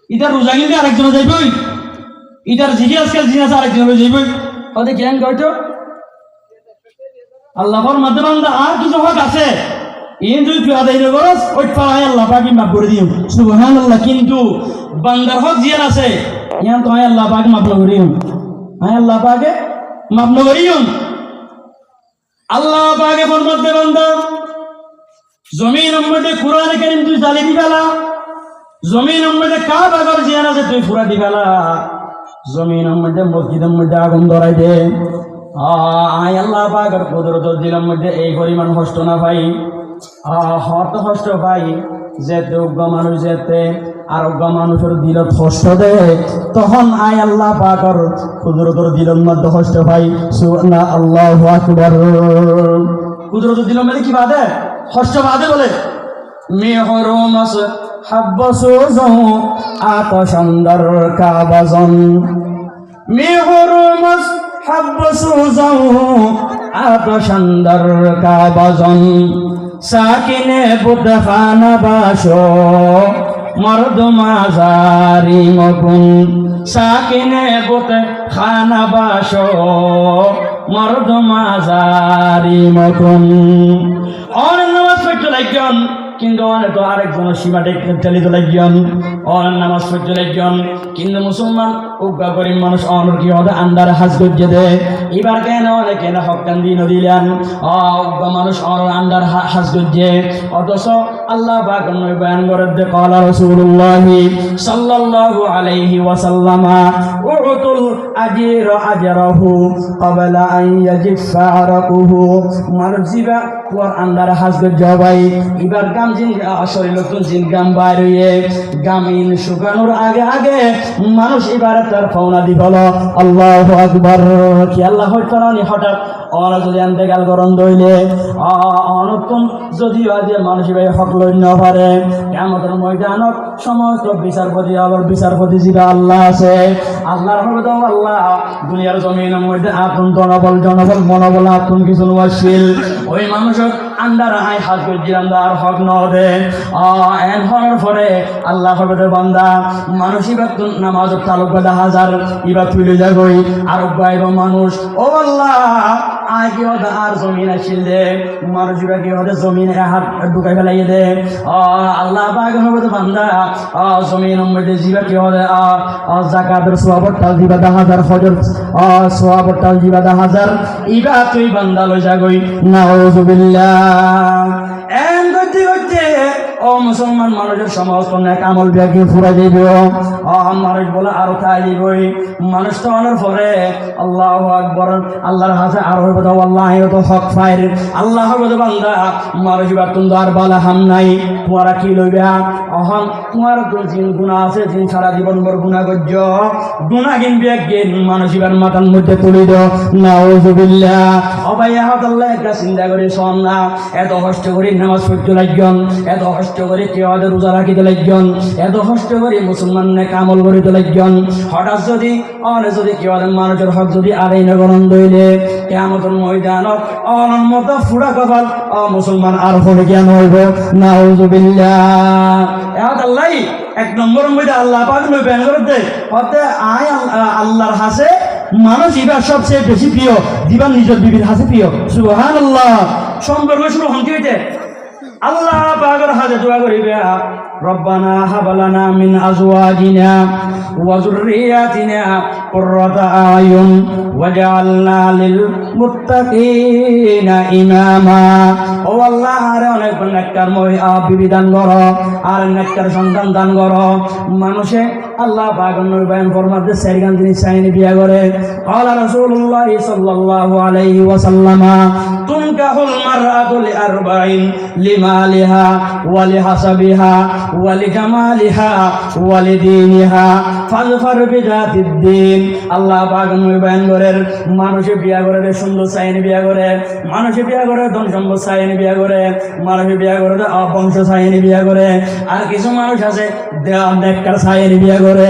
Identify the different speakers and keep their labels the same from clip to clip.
Speaker 1: ইটার রোজা কিন্তু আরেকজনে যাইবই, ইটার জিকে আজকাল জিনিস আরেকজনে যাইবই। হতে কেন কয়তো আল্লাহর মাধ্যমে আর কিছু হক আছে, ইন যদি তুই আদায় করস ওই পাড়ায় আল্লাহ পাকি মাফ করে দিও, সুবহানাল্লাহ। কিন্তু বান্দার হক জিয়ার আছে, ইয়ান তো আল্লাহ পাকে মাফ না করিও, আল্লাহ পাকে মাফ না করিও। আল্লাহ পাকে ফরমাতে বান্দা জমিন মধ্যে কুরআন কারীম তুই জ্বালি দিবালা, জমিন মধ্যে কাবাগর জিয়ান আছে তুই ফুরা দিবালা, জমিন মধ্যে মসজিদের মধ্যে আগুন ধরাই দে। আয় আল্লাহ পাকের কুদরত দিলাম মধ্যে এই পরিমাণ কষ্ট না পাই, হত কষ্ট পাই যেতে অজ্ঞ মানুষ যেতে আরোগ্য মানুষের দিল কষ্ট দেয়, তখন আয় আল্লাহ পাকের কুদরতর দিলের মধ্যে কষ্ট পাই। সুবহানাল্লাহ, আল্লাহু আকবার। কুদরত দিলের মধ্যে কি বাদে কষ্ট বাদে বলে মেহরমাস হাব্বাসুজু আতশান্দার কাবাজন, মেহরমাস হাব্বাসুজু আতশান্দার কাবাজন, সাকিনে বুদখানা বাসো মর্দ মাজারি মকুন, সাকিনে বুদখানা বাসো মর্দ মাজারি মকুন। অনেক নামাজ পড়তে লাগবেন, কিন্তু অনেক আরেকজন সীমা টেলিত লাগবেন, অনেক নামাজ পড়তে লাগবেন, কিন্তু মুসলমান উগ্র গরিব মানুষ অনেক কি হবে আন্ডার হাজ করছে দে। এবার কেন অনেক কেন হকান দিন দিলেন, উগ্র মানুষ অনেক আন্ডার হাজ করছে, অথচ আল্লাহ পাক বয়ান করে দে ক্বালা রাসূলুল্লাহ সাল্লাল্লাহু আলাইহি ওয়াসাল্লাম উতুল আজির আজরাহু ক্বাবলা আন ইয়াজিফা আরাকুহু। মানুষ জিবা তোর আন্ডার হাজ করছে ভাই, এবার গাম জিন শরীর নতুন জিন গাম বাইর হয়ে গামিন শুকানোর আগে আগে মানুষ এবার তার ফাওনা দি বলো আল্লাহু আকবার। কি আল্লাহ হঠাৎ অন যদি আনতে গাল গরম দইলে অনতুন যদি আজে মানুষ ভাই হক লই না পারে, কিয়ামতের ময়দানত সমস্ত বিচারপতি আবার বিচারপতি যিরা আল্লাহ আছে, আল্লাহর হবে তো আল্লাহ দুনিয়ার জমিনের মধ্যে আপন জনবল মনোবল আপন কিছু ওয়াসিল ওই মানুষের আন্ডার আই হাত করছিলাম আর হক ন দে এন হওয়ার পরে আল্লাহ হবে তো বান্দা মানুষ এবার নামাজ তালুক হাজার এবার তুলে যাবই আরোগ্য এবং মানুষ ও আল্লাহ আয় কি হতে আর জমিন আসিল দে মানুষ এবার কি হতে জমিনে হাত ঢুকাই ফেলাই দে আল্লাহ পাক হবে তো বান্দা জমিন মধ্যে জিবা কি হতে জাকাতের সোয়াবর তাল দিবা 10,000 ফজর সোয়াবর তাল দিবা 10,000 ইবা তুই বান্দা লই যাগই নাউযুবিল্লাহ। এন করতে করতে ও মুসলমান মানুষের সমস্ত নেক আমল ব্যাগে ফুরা দিব, মানুষ বলে আরো খাই দিবই, মানুষ তো অনার পরে আল্লাহু আকবার আল্লাহর হাতে আরো হইব তো আল্লাহ তো হক ফাইর আল্লাহ হবে তো বান্দা মানুষ এবার তুমি আর বালা হাম নাই তোমারা কি লইবা অহন তোমার জিন গুনাহ আছে, জিন সারা জীবন ভর গুনাহ করছ, গুনাহ গিন ব্যাগে মানুষ এবার মাথার মধ্যে তুলে দাও নাউযুবিল্লাহ। ও ভাই আল্লাহ একটা চিন্তা করে শোন না, এত কষ্ট করে নামাজ পড়তে লাগবেন, এত কষ্ট করে কেউ রোজা রাখিতে লাগবেন, এত কষ্ট করে মুসলমান কামল করিতে লাগবেন, হঠাৎ যদি কেউ মানুষের হক যদি আড়াই না গরম দইলে কিয়ামতের ময়দানত অনর মতো ফুড়া কপাল মুসলমান আর হলে জ্ঞান হইব নাউযুবিল্লাহ। আল্লাহ এক নম্বর মধ্যে আল্লাহ পাক নই বেন করতে হতে আয় আল্লাহর হাসে মানুষ এবার সবচেয়ে বেশি প্রিয় দিবার নিজের বিবির হাসে প্রিয় সুবহানাল্লাহ। সম্পর্ক শুরু হন কি হইতে আল্লাহ পাকের হাতে দোয়া করিবে রব্বানা হাব লানা মিন আজওয়াজিনা ওয়া যুররিয়াতিনা কুররাতা আয়ুন ওয়াজআলনা লিল মুত্তাকিনা ইমামা। ও আল্লাহ আরে অনেক নেককার বিবি দান করো আর নেককার সন্তান দান করো। মানুষে আল্লাহ পাকের নবী বয়ান ফরমাতে চারগান তিনি চাইনি বিয়া করে ক্বালা রাসূলুল্লাহ সাল্লাল্লাহু আলাইহি ওয়াসাল্লাম তুনকাহুল মারআতু লিআরবাইন লিমালিহা ওয়া লিহাসাবিহা ওয়া লিজামালিহা ওয়া লিদীনিহা ফাযফার বিযাতিদ দ্বীন। আল্লাহ পাক নবী বয়ান করেন মানুষে বিয়া করে সুন্দর চাইনি বিয়া করে, মানুষে বিয়া করে ধন সম্পদ চাইনি বিয়া করে, মানুষে বিয়া করে বংশ চাইনি বিয়া করে, আর কিছু মানুষ আছে নেককার চাইনি বিয়া করে করে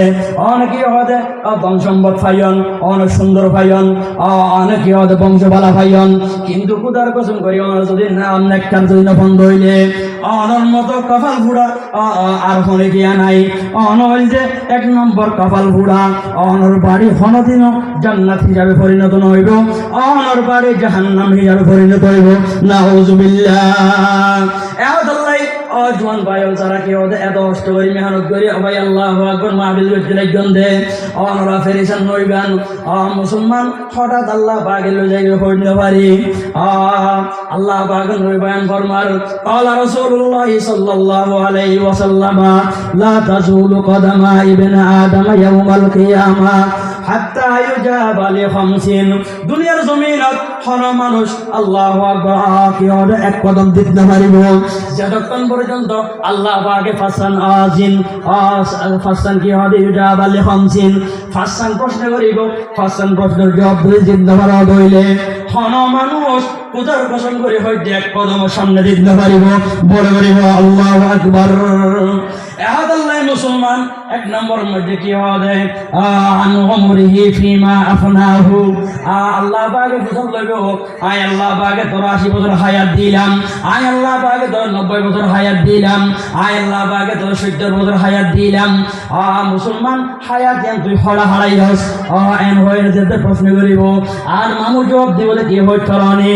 Speaker 1: অনেকে হতে ধন সম্পদ পাইন, অনেক সুন্দর পাইন, অনেকে হতে বংশবালা পাইন, কিন্তু খুদার কসম করি যদি নাম নেককার যদি বন্ধ হইলে অনর মতো কপাল ফুড়া আর হনে গিয়া নাই। অন হইল যে 1 নম্বর কপাল ফুড়া, অনর বাড়ি হনদিন জান্নাত হিসাবে পরিণত হইব, অনর বাড়ি জাহান্নাম হিসাবে পরিণত হইব। নাউজুবিল্লাহ। এহদাল্লাই জোয়ান ভাই যারা কি ওদের এত কষ্ট করি মেহনত করি ভাই আল্লাহু আকবার মাহফিল করতে লাগন দে অনরা ফেরিসান নইবান মুসলমান হঠাৎ আল্লাহ পাকে লই যাইবে হইতে পারি আল্লাহ পাক নইবান ফরমার আলা রাসূলুল্লাহ সাল্লাল্লাহু আলাইহি ওয়াসাল্লাম লা তাজুলু কদামা ইবনে আদম ইয়াউমাল কিয়ামা হাত্তা ইউজাবা লি খামসিন। দুনিয়ার জমিনত হর মানুষ আল্লাহু আকবার কি ওদের এক কদম দিতে না পারিব যতক্ষণ পর্যন্ত আল্লাহ পাকে ফাসান কি হবে ইউজাবা লি খামসিন ফাসান প্রশ্ন করিব, ফাসান প্রশ্নের জবাব দিয়ে জিন্দা করা হইলে হন মানুষ কোথার কসম করে হয়তো এক কদম সামনে দিতে পারিব। বড় করিব আল্লাহু আকবার। এহাদাল্লাহ মুসলমান 1 নম্বরের মধ্যে কি হবে আন উমরিহি ফিমা আফনাহু আল্লাহ পাকে বুঝাল লইব আয় আল্লাহ পাকে 83 বছর হায়াত দিলাম, আয় আল্লাহ পাকে 90 বছর হায়াত দিলাম, আয় আল্লাহ পাকে 70 বছর হায়াত দিলাম। মুসলমান হায়াত যেন তুই হারাই হস এন হয়ে যেতে প্রশ্ন করিব আর মামু জবাব দিব কি হই করনি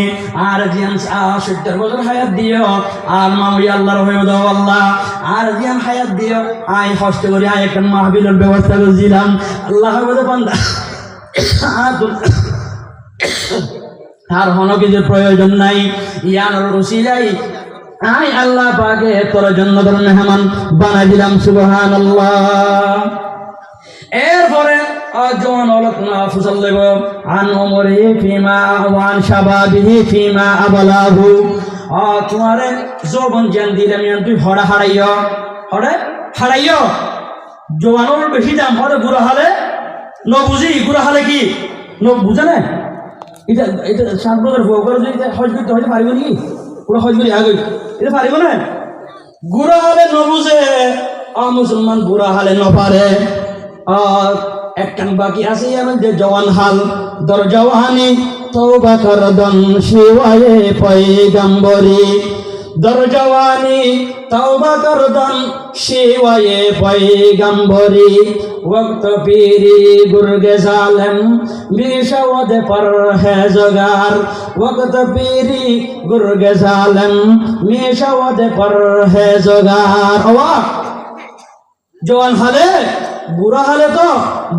Speaker 1: আর যেন 70 বছর হায়াত দিও আর মামু আল্লাহর হয়ে দাও আল্লাহ আর যেন হায়াত দিও আয় কষ্ট করি আয় একটা মাহফিলের ব্যবস্থা করেছিলাম আল্লাহ বান্দা আর হন কিছুর প্রয়োজন নাই ইয়ার রসিলাই আয় আল্লাহ পাকে তোর জন্য তোর মেহমান বানাই দিলাম সুবহানাল্লাহ। এরপরে জওয়ান অলকনা ফুসল দেব আন ওমরে ফিমা ওয়ান শাবাবিহি ফিমা আবলাহু তোমার যৌবন জ্ঞান দিলাম তুই হড়া হারাইও হড়ে হারাইও জওয়ানোর বেশি দাম হরে বুড়া হালে ন বুঝি বুড়া হালে কি ন বুঝে না এটা এটা 7 বছর বউ করে যদি হজ করতে হয়তো পারিব নাকি পুরো হজ করি আগে এটা পারিব না বুড়া হালে ন বুঝে মুসলমান বুড়া হালে ন পারে একখান বাকি আছে যে জওয়ান হাল দর জওয়ানি তওবা করদন শিওয়ে পয়গম্বরি দর জওয়ানি তওবা করদন শিওয়ে পয়গম্বরি वक्त पीरी गुर्गे जालिम बिशवद पर है जगार वक्त पीरी गुर्गे जालिम मिशवद पर है जगार जवान हाले बुरा हाले तो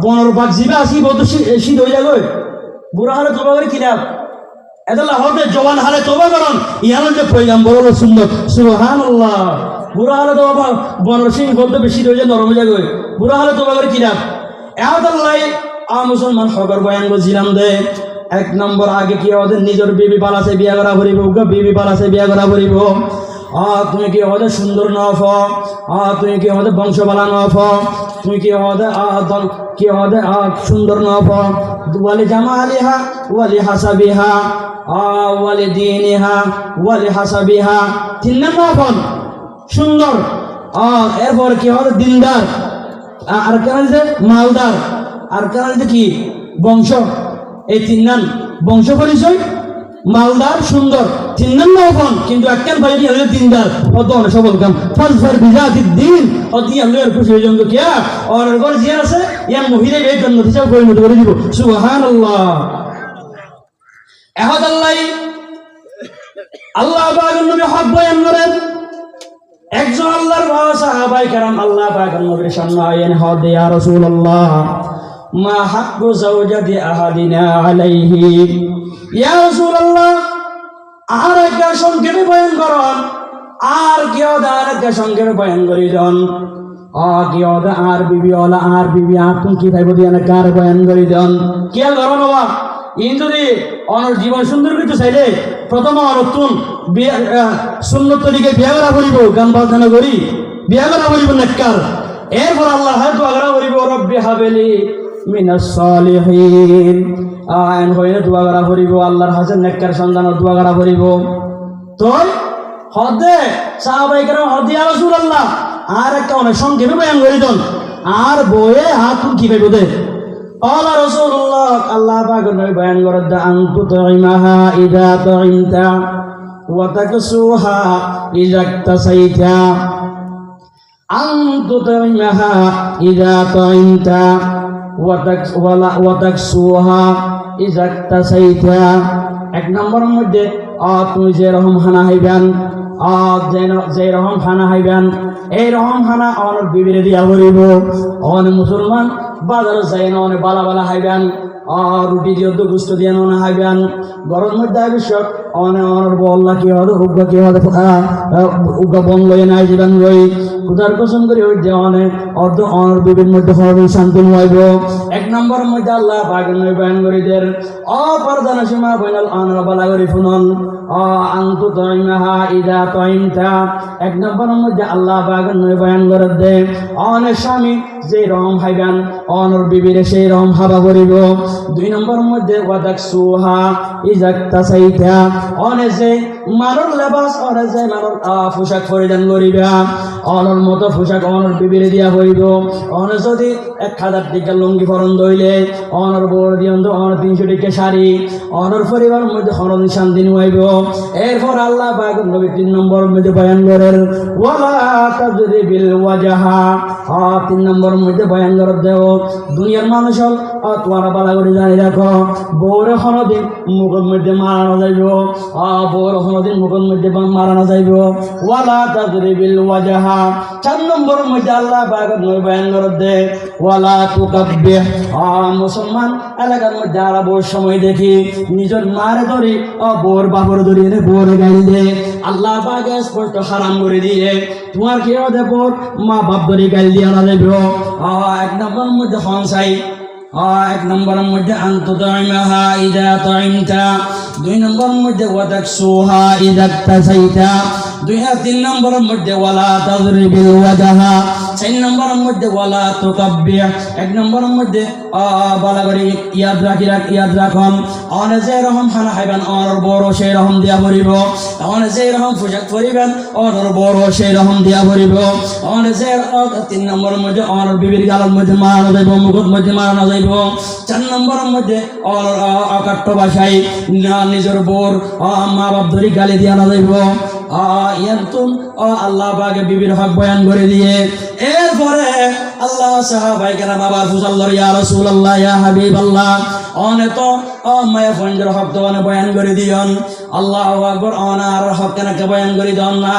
Speaker 1: बनर बाग जीवा आसी बहुत শীত হয়ে যাবে বুড়া হালে তোবা করে কিলাম এদলা হবে জওয়ান হালে তোবা করন ইয়ান যে পয়গম্বর হলো সুন্নাত সুবহানাল্লাহ। বুড়া হালে তো বনর সিং বলতে বেশি হয়ে যায় নরম হয়ে যাবে বুড়া হালে তোবা করে কিলাম এহাদাল্লাহ মুসলমান হকর বয়ান বলছিলাম দে 1 নম্বর আগে কি ওদের নিজের বিবি পালাছে বিয়া করা করিব বিবি পালাছে বিয়া করা করিব তুমি কি ওদের সুন্দর নফ তুমি কি ওদের বংশবালা নফ তুমি কি ওদের সুন্দর নফ ওয়ালি জামালিহা ওয়ালি হাসাবিহা ওয়ালি দিনিহা ওয়ালি হাসাবিহা 3 নম্বর সুন্দর এরপর কি ওদের দিনদার আর কেন যে মালদার আর কেন যে কি বংশ এই 3 নাম বংশ পরিচয় মালদার সুন্দর 3 নাম নফন কিন্তু একখান ভাই হলে দিনদার অত সবল কাম ফজফর বিজাতি দিন অতি আল্লাহর খুশি হয়ে যাবে কিয়া আর ঘর যে আছে ইয়ার মহিলা এই জন্য হিসাব পরিণত করে দিব সুবহানাল্লাহ। এহাদাল্লাহ আল্লাহ পাকের নবী হক বয়ান করেন একজন আল্লাহর সাহাবায়ে কেরাম আল্লাহ পাকের নবীর সামনে আয়েন হদ ইয়া রাসূলুল্লাহ মা হাক্কু যাওজাতি আহাদিনা আলাইহি ইয়া রাসূলুল্লাহ আর একটা সংক্ষেপে বয়ান করুন আর কেউ আর একটা সংক্ষেপে বয়ান করি দেন কেউ আর বিবি ওলা আর বিবি আর তুমি কি ভাইব দিয়ে কার বয়ান করি দেন কে করুন বাবা ইন যদি অনর জীবন সুন্দর করতে চাইলে প্রথম নতুন সুন্নত তরিকে বিয়া করা করিব গান বাজনা করি বিয়া করা করিব নেককার এরপর আল্লাহ হয়তো আগরা করিব রব্বি হাবেলি মিনাস সালিহিন আইন হইলে দোয়া করা করিব আল্লাহর হাজার নেককার সন্তানের দোয়া করা করিব তো হদে সাহাবায়ে কেরাম হদি ইয়া রাসূলুল্লাহ আর একটা অনেক সংক্ষেপে বয়ান করি দেন আর বয়ে হাত কি পাইব দে আল্লাহ রাসূলুল্লাহ আল্লাহ পাক নবী বয়ান করে দা আনতু তাইমাহা ইদা তাইমতা ওয়া তাকসুহা ইদা তাসাইতা আনতু তাইমাহা ইদা তাইমতা ওয়া তাকসুহা ইদা তাসাইতা এক নম্বরের মধ্যে তুমি যে রকম হানা হইবেন যে রকম হানা হইবেন এই রকম হানা অনেক বিবিরে দিয়া করিব অনেক মুসলমান বাজারে যাই না অনেক বালা বালা হাইবেন রুটি দিয়ে তো গুস্ত দিয়ে না হাইবেন গরম মধ্যে আবশ্যক অনেক অনেক বল্লা কি হবে উগ্র কি হবে উগ্র বন লই নাই জীবন লই উদার কসম করি ওই যে অনেক অর্ধ অনেক বিবির মধ্যে হবে শান্তি হইব এক নম্বরের মধ্যে আল্লাহ পাকের নবী বয়ান করিদের অপরদান সীমা বইনাল অনার বালা করি শুনন আনতু তাইমাহা ইদা তাইমতা এক নম্বরের মধ্যে আল্লাহ পাকের নবী বয়ান করে দে অনেক স্বামী যে রকম হাইবেন অনর বিবিরে সেই রকম হাবা করিব দুই নম্বরের মধ্যে ওয়াদাকসুহা ইজা তাসাইতা অনেক যে মানর লেবাস অনেক যে মানর পোশাক পরিধান করিবা অনর মতো পোশাক অনর বিবিরে দিয়া করিব অনেক যদি 1000 টাকা লুঙ্গি ফরন দইলে অনর বড় দিয়ন্ত অনর 300 টাকা শাড়ি অনর পরিবার মধ্যে হরণ শান্তি হইব এরপর আল্লাহ পাক নবী 3 নম্বরের মধ্যে বয়ান করেন ওয়ালা তাজরিবিল ওয়াজহা 3 নম্বরের মধ্যে বয়ান করে দেও দুনিয়ার মানুষ হল তোমারা বালা করে জানি রাখো বউরে কোনদিন মুখের মধ্যে মারানো যাইব বউর কোনদিন মুখের মধ্যে মারানো যাইব ওয়ালা তাজরিবিল ওয়াজহা 4 নম্বরের মধ্যে আল্লাহ পাক নবী বয়ান করে দে ওয়ালা তুকাব্বিহ মুসলমান এলাকার মধ্যে আর বউর সময় দেখি নিজের মারে ধরি বউর বাপর ধরি এনে বউরে গাইল দে আল্লাহ পাক স্পষ্ট হারাম করে দিয়ে তোমার কি হবে বউর মা বাপ ধরি গাইল দিয়া না যাইব এক নম্বরের মধ্যে হনসাই এক নম্বরের মধ্যে আনতু তাইমাহা ইদা তাইমতা দুই নম্বরের মধ্যে ওয়াদাকসুহা ইদা তাসাইতা 3 নম্বরের মধ্যে ওয়ালা তাজরিবিল ওয়াজহা 4 নম্বরের মধ্যে ওয়ালা তুকাব্বিহ 1 নম্বরের মধ্যে বালা করে ইয়াদ রাখুন অনেক যে রকম খানা খাইবেন অনর বড় সেই রকম দিয়া পড়িব অনেক যে রকম পোশাক পরিবেন অনর বড় সেই রকম দিয়া পড়িব অনেক যে 3 নম্বরের মধ্যে অনর বিবির গালের মধ্যে মারানো যাইব মুখের মধ্যে মারানো যাইব 4 নম্বরের মধ্যে অনর অকাট্য ভাষায় নিজের বোর মা বাপ ধরি গালি দিয়া না যাইব ইয়ান্তুম আল্লাহ পাকে বিবির হক বয়ান করে দিয়ে এরপরে আল্লাহ সাহাবায়ে কেরাম আবার ফুসাল্লাহ ইয়া রাসূলুল্লাহ ইয়া হাবিবাল্লাহ অনেক তো মায়া ফন্ডের হক তো বয়ান করে দিয়ন আল্লাহু আকবার অনার হক কেনাকে বয়ান করে দিন না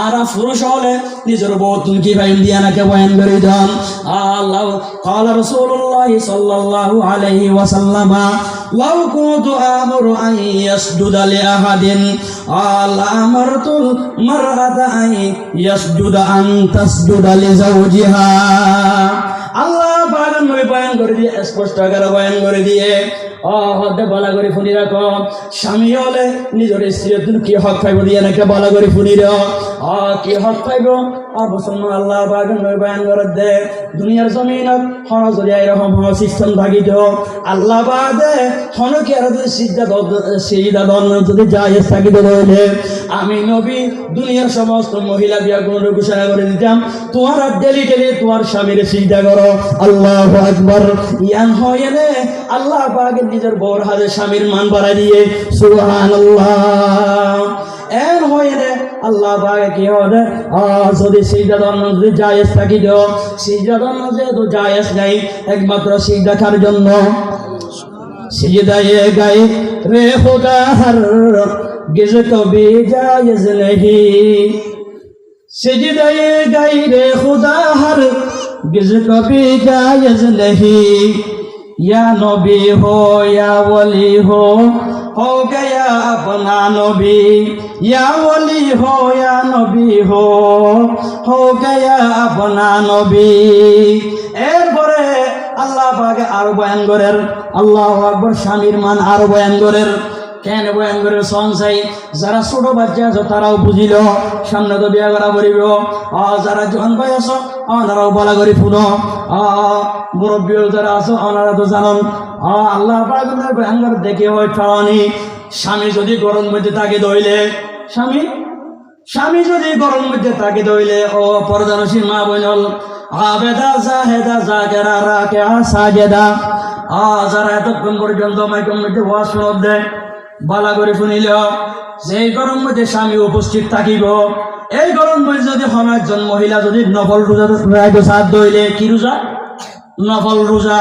Speaker 1: আর পুরুষ হলে নিজের বউ তুমি কি ভাই দিয়া নাকে বয়ান করে দিন আল্লাহ قال رسول الله صلى الله عليه وسلم لو كنت امر ان يسجد لاحد امرت المرأة ان يسجد ان تسجد لزوجها আল্লাহ পাকের নবী বয়ান করে দিয়ে স্পষ্ট করে বয়ান করে দিয়ে হদে বলা করে শুনি রাখো স্বামী হলে নিজের স্ত্রীর কি হক পাইব দিয়ে নাকি বলা করে শুনি কি হক পাইব মুসলমান আল্লাহ পাকের নবী বয়ান করে দে দুনিয়ার জমিনত হন যদি এরকম সিস্টেম থাকিত আল্লাহ বাদে হন কি আর যদি সিজদা দন যদি জায়েজ থাকিত রইলে আমি নবী দুনিয়ার সমস্ত মহিলা বিয়া গুণ ঘোষণা করে দিতাম তোমার ডেলি তোমার স্বামীর সিজদা করো আল্লাহু আকবার ইয়ান হয় রে আল্লাহ পাকের নিজের বউর হাতে স্বামীর মান বাড়াই দিয়ে সুবহানাল্লাহ এর হয় রে আল্লাহ পাকে কি হবে যদি সিজদা দন যদি জায়েজ থাকিত সিজদা দন যেহেতু জায়েজ নাই একমাত্র সিজদা কার জন্য সিজদায়ে গায়ে রে খোদা হর गिज कभी जायज नहीं सिजदाए गैरे खुदा हर गिज कभी जायज नहीं या नबी हो या वली हो गया अपना नबी या वली हो या नबी हो गया अपना नबी এরপরে আল্লাহ পাকে আরো বয়ান করেন আল্লাহু আকবার স্বামীর মান আরো বয়ান করেন কেন বয়ান করে সঞ্চয় যারা ছোট বাচ্চা আছো তারাও বুঝিল সামনে তো বিয়া করা করিব যারা জোয়ান ভাই আছো ওনারাও বলা করি শুনো মুরব্বী যারা আছো ওনারা তো জানন আল্লাহ পাকের বয়ান করে দেখে হয় ঠাওয়ানি স্বামী যদি গরম মধ্যে তাকে দইলে স্বামী যদি গরম মধ্যে তাকে দইলে পর্দানসী মা বোনল আবেদা জাহেদা জাকেরা রাকিআ সাজেদা। যারা এতক্ষণ পর্যন্ত মাইকের মধ্যে ওয়াজ শুনব দেয় বালা করে শুনিল, যেই গরম মধ্যে স্বামী উপস্থিত থাকিব, এই গরম মধ্যে যদি হন একজন মহিলা যদি নফল রোজা রাখবে, সাধ্য হইলে কি রোজা? নফল রোজা।